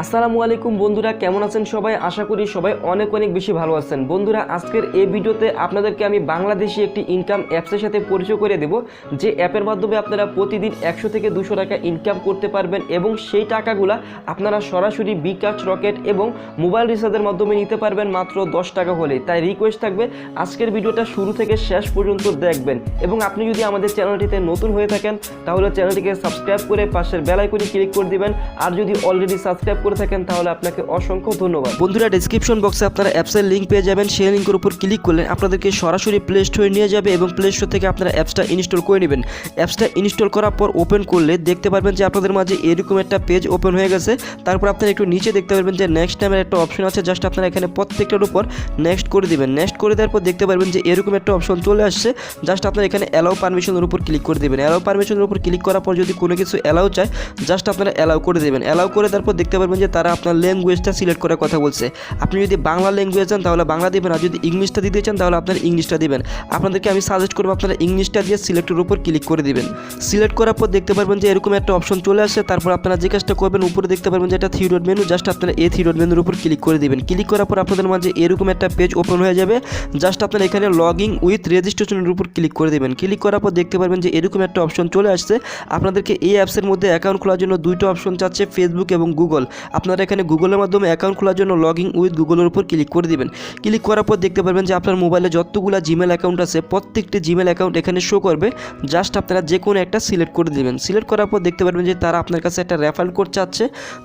আসসালামু আলাইকুম বন্ধুরা, কেমন আছেন সবাই? আশা করি সবাই অনেক অনেক বেশি ভালো আছেন। বন্ধুরা, আজকের এই ভিডিওতে আপনাদেরকে আমি বাংলাদেশি একটি ইনকাম অ্যাপসের সাথে পরিচয় করে দেব, যে অ্যাপের মাধ্যমে আপনারা প্রতিদিন 100 থেকে 200 টাকা ইনকাম করতে পারবেন এবং সেই টাকাগুলো আপনারা সরাসরি বিকাশ, রকেট এবং মোবাইল রিচার্জের মাধ্যমে নিতে পারবেন মাত্র 10 টাকা হলে। তাই রিকোয়েস্ট থাকবে আজকের ভিডিওটা শুরু থেকে শেষ পর্যন্ত দেখবেন এবং আপনি যদি আমাদের চ্যানেলটিতে নতুন হয়ে থাকেন তাহলে চ্যানেলটিকে সাবস্ক্রাইব করে পাশের বেল আইকনে ক্লিক করে দিবেন, আর যদি অলরেডি সাবস্ক্রাইব করে থাকেন তাহলে আপনাকে অসংখ্য ধন্যবাদ। বন্ধুরা, ডেসক্রিপশন বক্সে আপনারা অ্যাপসের লিঙ্ক পেয়ে যাবেন। সেই লিঙ্কের উপর ক্লিক করলে আপনাদেরকে সরাসরি প্লে স্টোরে নিয়ে যাবে এবং প্লে স্টোর থেকে আপনারা অ্যাপসটা ইনস্টল করে নেবেন। অ্যাপসটা ইনস্টল করার পর ওপেন করলে দেখতে পারবেন যে আপনাদের মাঝে এরকম একটা পেজ ওপেন হয়ে গেছে। তারপর আপনারা একটু নিচে দেখতে পারবেন যে নেক্সট নামের একটা অপশন আছে। জাস্ট আপনারা এখানে প্রত্যেকটার উপর নেক্সট করে দিবেন। নেক্সট করে দেওয়ার পর দেখতে পারবেন যে এরকম একটা অপশন চলে আসছে। জাস্ট আপনারা এখানে অ্যালাউ পারমিশনের উপর ক্লিক করে দেবেন। অ্যালাউ পারমিশনের উপর ক্লিক করার পর যদি কোনো কিছু অ্যালাউ চায় জাস্ট আপনারা অ্যালাউ করে দেবেন। অ্যালাউ করে তারপর দেখতে পারবেন যে তারা আপনার ল্যাঙ্গুয়েজটা সিলেক্ট করার কথা বলছে। আপনি যদি বাংলা ল্যাঙ্গুয়েজ চান তাহলে বাংলা দিবেন, আর যদি ইংলিশটা দিতে চান তাহলে আপনার ইংলিশটা দিবেন। আপনাদেরকে আমি সাজেস্ট করবো আপনারা ইংলিশটা দিয়ে সিলেক্টের উপর ক্লিক করে দিবেন। সিলেক্ট করার পর দেখতে পারবেন যে এরকম একটা অপশন চলে আসছে। তারপর আপনারা যে কাজটা করবেন, উপরে দেখতে পারবেন যে একটা থ্রি ডট মেনু, জাস্ট আপনারা এই থ্রি ডট মেনুর উপর ক্লিক করে দিবেন। ক্লিক করার পর আপনাদের মাঝে এরকম একটা পেজ ওপেন হয়ে যাবে। জাস্ট আপনারা এখানে লগইন উইথ রেজিস্ট্রেশনের উপর ক্লিক করে দেবেন। ক্লিক করার পর দেখতে পারবেন যে এরকম একটা অপশন চলে আসছে। আপনাদেরকে এই অ্যাপসের মধ্যে অ্যাকাউন্ট খোলার জন্য দুইটা অপশন চাচ্ছে, ফেসবুক এবং গুগল। আপনারা এখানে গুগলের মাধ্যমে অ্যাকাউন্ট খোলার জন্য লগইন উইথ গুগলের উপর ক্লিক করে দিবেন। ক্লিক করার পর দেখতে পারবেন যে আপনার মোবাইলে যতগুলো জিমেল অ্যাকাউন্ট আছে প্রত্যেকটি জিমেল অ্যাকাউন্ট এখানে শো করবে। জাস্ট আপনারা যে কোনো একটা সিলেক্ট করে দিবেন। সিলেক্ট করার পর দেখতে পারবেন যে তারা আপনার কাছে একটা রেফারেল কোড চাচ্ছে।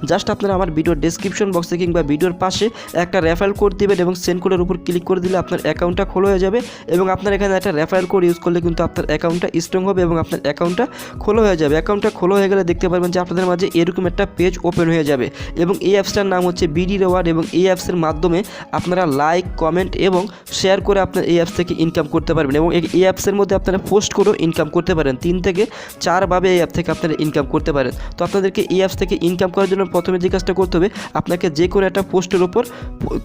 জাস্ট আপনারা আমার ভিডিওর ডেসক্রিপশন বক্সে কিংবা ভিডিওর পাশে একটা রেফারেল কোড দিবেন এবং সেন্ড কোডের উপর ক্লিক করে দিলে আপনার অ্যাকাউন্টটা খোলা হয়ে যাবে। এবং আপনার এখানে একটা রেফারেল কোড ইউজ করলে কিন্তু আপনার অ্যাকাউন্টটা স্ট্রং হবে এবং আপনার অ্যাকাউন্টটা খোলা হয়ে যাবে। অ্যাকাউন্টটা খোলা হয়ে গেলে দেখতে পারবেন যে আপনাদের মাঝে এরকম একটা পেজ ওপেন হয়ে যাবে এবং এই অ্যাপসটার নাম হচ্ছে বিডি রিওয়ার্ড। এবং এই অ্যাপসের মাধ্যমে আপনারা লাইক, কমেন্ট এবং শেয়ার করে আপনার এই অ্যাপস থেকে ইনকাম করতে পারবেন এবং এই অ্যাপসের মধ্যে আপনারা পোস্ট করেও ইনকাম করতে পারেন। 3 থেকে 4 ভাবে এই অ্যাপ থেকে আপনারা ইনকাম করতে পারেন। তো আপনাদেরকে এই অ্যাপস থেকে ইনকাম করার জন্য প্রথমে যে কাজটা করতে হবে, আপনাকে যে কোনো একটা পোস্টের উপর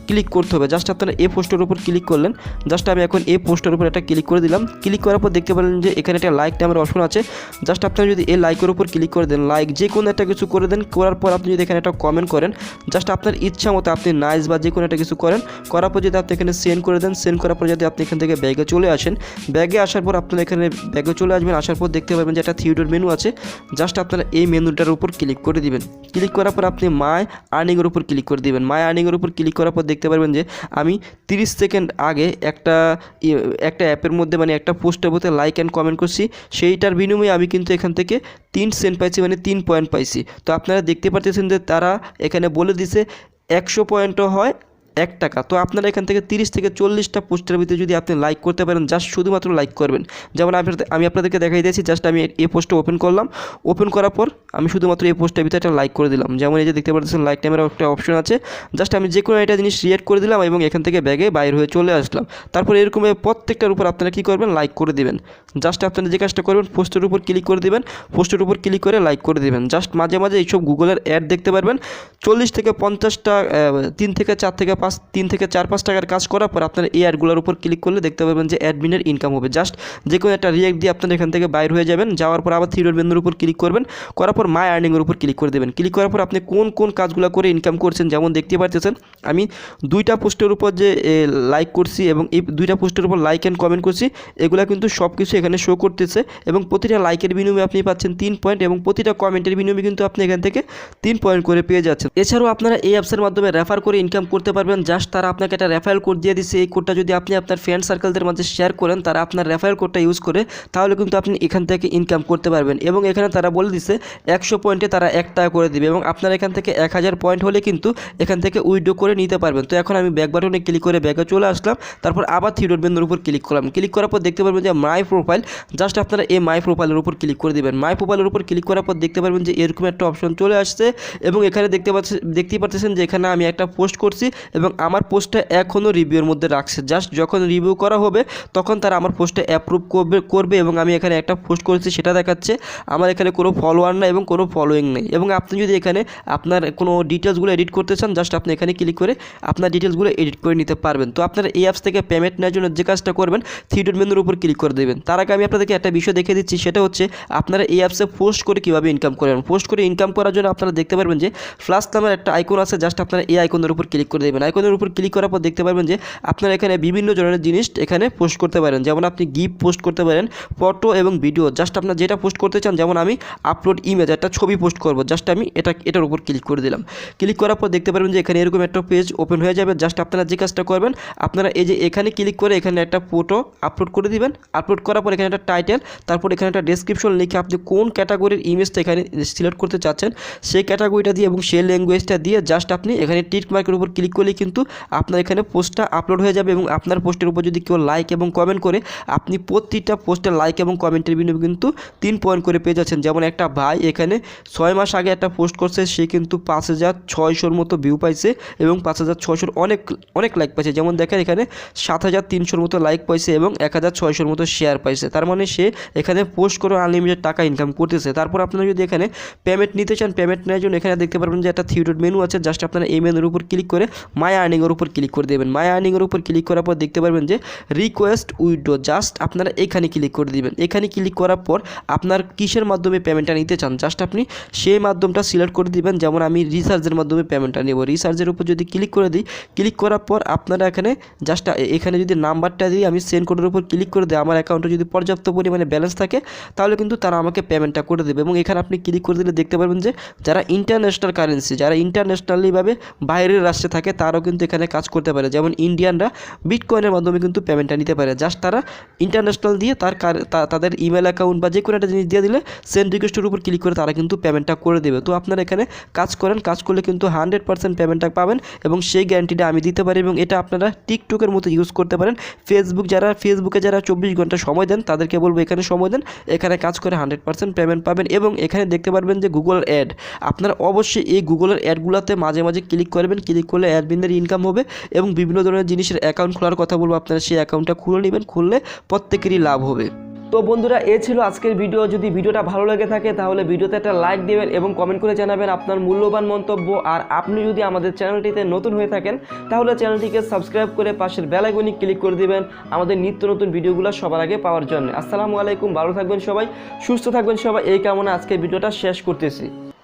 ক্লিক করতে হবে। জাস্ট আপনারা এই পোস্টের উপর ক্লিক করলেন। জাস্ট আমি এখন এই পোস্টের উপর একটা ক্লিক করে দিলাম। ক্লিক করার পর দেখতে পারেন যে এখানে একটা লাইক নামের অপশন আছে। জাস্ট আপনারা যদি এই লাইকের উপর ক্লিক করে দেন, লাইক যে কোনো একটা কিছু করে দেন, করার পর আপনি যদি এখানে একটা কমেন্ট করেন, জাস্ট আপনার ইচ্ছা মতো আপনি নাইস বা যে কোনো একটা কিছু করেন, করার পর যদি আপনি এখানে সেন্ড করে দেন, সেন্ড করার পর যদি আপনি এখান থেকে ব্যাগে চলে আসেন, ব্যাগে আসার পর আপনারা এখানে ব্যাগে চলে আসবেন। আসার পর দেখতে পাবেন যে একটা থ্রি ডট মেনু আছে। জাস্ট আপনারা এই মেনুটার উপর ক্লিক করে দিবেন। ক্লিক করার পর আপনি মাই আর্নিংয়ের উপর ক্লিক করে দিবেন। মাই আর্নিংয়ের উপর ক্লিক করার পর দেখতে পারবেন যে আমি 30 সেকেন্ড আগে একটা অ্যাপের মধ্যে মানে একটা পোস্টের মধ্যে লাইক অ্যান্ড কমেন্ট করছি, সেইটার বিনিময়ে আমি কিন্তু এখান থেকে 3 সেন্ট পাইছি, মানে 3 পয়েন্ট পাইছি। তো আপনারা দেখতে পাচ্ছেন যে তারা এখানে বলে দিছে 100 পয়েন্টও হয় 1 টাকা। তো আপনারা এখান থেকে 30 থেকে 40টা পোস্টের ভিতরে যদি আপনি লাইক করতে পারেন, জাস্ট শুধুমাত্র লাইক করবেন। যেমন আমি আপনাদেরকে দেখাই দিয়েছি। জাস্ট আমি এই পোস্টটা ওপেন করলাম। ওপেন করার পর আমি শুধুমাত্র এই পোস্টের ভিতরে একটা লাইক করে দিলাম। যেমন এই যে দেখতে পাচ্ছেন লাইক নামের একটা অপশন আছে। জাস্ট আমি যে কোনো একটা জিনিস রিয়েক্ট করে দিলাম এবং এখান থেকে ব্যাগে বাইর হয়ে চলে আসলাম। তারপর এরকম প্রত্যেকটার উপর আপনারা কী করবেন, লাইক করে দেবেন। জাস্ট আপনারা যে কাজটা করবেন, পোস্টের উপর ক্লিক করে দেবেন, পোস্টের উপর ক্লিক করে লাইক করে দেবেন। জাস্ট মাঝে মাঝে এইসব গুগলের অ্যাড দেখতে পারবেন। 40 থেকে 50টা 3 থেকে 4 টাকার কাজ করার পর আপনারা এই অ্যাডগুলোর উপর ক্লিক করলে দেখতে পাবেন যে অ্যাডমিনের ইনকাম হবে। জাস্ট যে কোনো একটা রিয়েক্ট দিয়ে আপনারা এখান থেকে বাইর হয়ে যাবেন। যাওয়ার পর আবার থ্রি ডট মেনুর উপর ক্লিক করবেন, করার পর মাই আর্নিংয়ের উপর ক্লিক করে দেবেন। ক্লিক করার পর আপনি কোন কোন কাজগুলো করে ইনকাম করছেন, যেমন দেখতে পাচ্ছেন আমি 2টা পোস্টের উপর যে লাইক করছি এবং এই 2টা পোস্টের উপর লাইক অ্যান্ড কমেন্ট করছি, এগুলো কিন্তু সব কিছু এখানে শো করতেছে এবং প্রতিটা লাইকের বিনিময়ে আপনি পাচ্ছেন 3 পয়েন্ট এবং প্রতিটা কমেন্টের বিনিময়ে কিন্তু আপনি এখান থেকে 3 পয়েন্ট করে পেয়ে যাচ্ছেন। এছাড়াও আপনারা এই অ্যাপসের মাধ্যমে রেফার করে ইনকাম করতে পারবেন। জাস্ট তারা আপনাকে একটা রেফারেল কোড দিয়ে দিচ্ছে। এই কোডটা যদি আপনি আপনার ফ্রেন্ড সার্কেলদের মাঝে শেয়ার করেন, তারা আপনার রেফারেল কোডটা ইউজ করে, তাহলে কিন্তু আপনি এখান থেকে ইনকাম করতে পারবেন। এবং এখানে তারা বলে দিচ্ছে 100 পয়েন্টে তারা 1 টাকা করে দিবে এবং আপনার এখান থেকে 1000 পয়েন্ট হলে কিন্তু এখান থেকে উইথড্র করে নিতে পারবেন। তো এখন আমি ব্যাক বাটনে ক্লিক করে ব্যাকে চলে আসলাম। তারপর আবার থ্রি ডট মেনুর উপর ক্লিক করলাম। ক্লিক করার পর দেখতে পারবেন যে মাই প্রোফাইল। জাস্ট আপনারা এই মাই প্রোফাইলের উপর ক্লিক করে দেবেন। মাই প্রোফাইলের উপর ক্লিক করার পর দেখতে পারবেন যে এরকম একটা অপশন চলে আসছে এবং এখানে দেখতেই পাচ্ছেন যে এখানে আমি একটা পোস্ট করছি এবং আমার পোস্টটা এখনও রিভিউর মধ্যে রাখছে। জাস্ট যখন রিভিউ করা হবে তখন তারা আমার পোস্টটা অ্যাপ্রুভ করবে এবং আমি এখানে একটা পোস্ট করেছি সেটা দেখাচ্ছে। আমার এখানে কোনো ফলোয়ার নাই এবং কোনো ফলোয়িং নেই। এবং আপনি যদি এখানে আপনার কোনো ডিটেলসগুলো এডিট করতে চান, জাস্ট আপনি এখানে ক্লিক করে আপনার ডিটেলসগুলো এডিট করে নিতে পারবেন। তো আপনারা এই অ্যাপস থেকে পেমেন্ট নেওয়ার জন্য যে কাজটা করবেন, থ্রি ডট মেনুর উপর ক্লিক করে দেবেন। তার আগে আমি আপনাদেরকে একটা বিষয় দেখিয়ে দিচ্ছি, সেটা হচ্ছে আপনারা এই অ্যাপসে পোস্ট করে কীভাবে ইনকাম করবেন। পোস্ট করে ইনকাম করার জন্য আপনারা দেখতে পারবেন যে প্লাস নামের একটা আইকন আছে, জাস্ট আপনারা এই আইকনের উপর ক্লিক করে দেবেন। আইকনের উপর ক্লিক করার পর দেখতে পারবেন যে আপনারা এখানে বিভিন্ন ধরনের জিনিস এখানে পোস্ট করতে পারেন। যেমন আপনি গিফট পোস্ট করতে পারেন, ফটো এবং ভিডিও। জাস্ট আপনার যেটা পোস্ট করতে চান, যেমন আমি আপলোড ইমেজ, একটা ছবি পোস্ট করব, জাস্ট আমি এটার উপর ক্লিক করে দিলাম। ক্লিক করার পর দেখতে পারবেন যে এখানে এরকম একটা পেজ ওপেন হয়ে যাবে। জাস্ট আপনারা যে কাজটা করবেন, আপনারা এই যে এখানে ক্লিক করে এখানে একটা ফটো আপলোড করে দিবেন। আপলোড করার পর এখানে একটা টাইটেল, তারপর এখানে একটা ডেসক্রিপশন লিখে আপনি কোন ক্যাটাগরির ইমেজটা এখানে সিলেক্ট করতে চাচ্ছেন সেই ক্যাটাগরিটা দিয়ে এবং সেই ল্যাঙ্গুয়েজটা দিয়ে জাস্ট আপনি এখানে টিক মার্কের উপর ক্লিক করলেই কিন্তু আপনার এখানে পোস্টটা আপলোড হয়ে যাবে। এবং আপনার পোস্টের উপর যদি কেউ লাইক এবং কমেন্ট করে, আপনি প্রতিটা পোস্টের লাইক এবং কমেন্টের বিনিময়ে কিন্তু 3 পয়েন্ট করে পেয়ে যাচ্ছেন। যেমন একটা ভাই এখানে 6 মাস আগে একটা পোস্ট করছে, সে কিন্তু 5600 মতো ভিউ পাইছে এবং 5600 অনেক লাইক পাইছে। যেমন দেখেন এখানে 7300 মতো লাইক পাইছে এবং 1600 মতো শেয়ার পাইছে। তার মানে সে এখানে পোস্ট করে আনলিমিটেড টাকা ইনকাম করতেছে। তারপর আপনারা যদি এখানে পেমেন্ট নিতে চান, পেমেন্ট নেওয়ার জন্য এখানে দেখতে পারবেন যে একটা থ্রি ডট মেনু আছে। জাস্ট আপনারা এই মেনুর উপর ক্লিক করে মাই আর্নিংয়ের উপর ক্লিক করে দেবেন। মাই আর্নিংয়ের উপর ক্লিক করার পর দেখতে পারবেন যে রিকোয়েস্ট উইথড্র, জাস্ট আপনারা এখানে ক্লিক করে দিবেন। এখানে ক্লিক করার পর আপনার কিসের মাধ্যমে পেমেন্টটা নিতে চান, জাস্ট আপনি সেই মাধ্যমটা সিলেক্ট করে দিবেন। যেমন আমি রিচার্জের মাধ্যমে পেমেন্টটা নেব। রিচার্জের উপর যদি ক্লিক করে দিই, ক্লিক করার পর আপনারা এখানে জাস্ট এখানে যদি নাম্বারটা দিই, আমি সেন্ড কোডের উপর ক্লিক করে দিই, আমার অ্যাকাউন্টে যদি পর্যাপ্ত পরিমাণে ব্যালেন্স থাকে তাহলে কিন্তু তারা আমাকে পেমেন্টটা করে দেবে। এবং এখানে আপনি ক্লিক করে দিলে দেখতে পারবেন যে যারা ইন্টারন্যাশনাল কারেন্সি, যারা ইন্টারন্যাশনালিভাবে বাইরের রাষ্ট্রে থাকে, তারাও কিন্তু এখানে কাজ করতে পারে। যেমন ইন্ডিয়ানরা বিটকয়েনের মাধ্যমে কিন্তু পেমেন্টটা নিতে পারে। জাস্ট তারা ইন্টারন্যাশনাল দিয়ে তাদের ইমেল অ্যাকাউন্ট বা যে কোনো একটা জিনিস দিয়ে দিলে সেন্ড রিকোয়েস্টের উপর ক্লিক করে তারা কিন্তু পেমেন্টটা করে দেবে। তো আপনারা এখানে কাজ করেন, কাজ করলে কিন্তু 100% পেমেন্টটা পাবেন এবং সেই গ্যারান্টিটা আমি দিতে পারি। এবং এটা আপনারা টিকটকের মতো ইউজ করতে পারেন। ফেসবুকে যারা 24 ঘন্টা সময় দেন তাদেরকে বলবো এখানে সময় দেন, এখানে কাজ করে 100% পেমেন্ট পাবেন। এবং এখানে দেখতে পারবেন যে গুগল অ্যাড, আপনারা অবশ্যই এই গুগলের অ্যাডগুলোতে মাঝে মাঝে ক্লিক করবেন। ক্লিক করলে অ্যাডমিনদের ইনকাম হবে এবং বিভিন্ন ধরনের জিনিসের অ্যাকাউন্ট খোলার কথা বলবো, আপনারা সেই অ্যাকাউন্টটা খুলে নেবেন। খুললে প্রত্যেকেরই লাভ হবে। তো বন্ধুরা, এ ছিল আজকের ভিডিও। যদি ভিডিওটা ভালো লেগে থাকে তাহলে ভিডিওতে একটা লাইক দেবেন এবং কমেন্ট করে জানাবেন আপনার মূল্যবান মন্তব্য। আর আপনি যদি আমাদের চ্যানেলটিতে নতুন হয়ে থাকেন তাহলে চ্যানেলটিকে সাবস্ক্রাইব করে পাশের বেল আইকনে ক্লিক করে দিবেন আমাদের নিত্য নতুন ভিডিওগুলো সবার আগে পাওয়ার জন্য। আসসালামু আলাইকুম, ভালো থাকবেন সবাই, সুস্থ থাকবেন সবাই, এই কামনা আজকের ভিডিওটা শেষ করতেছি।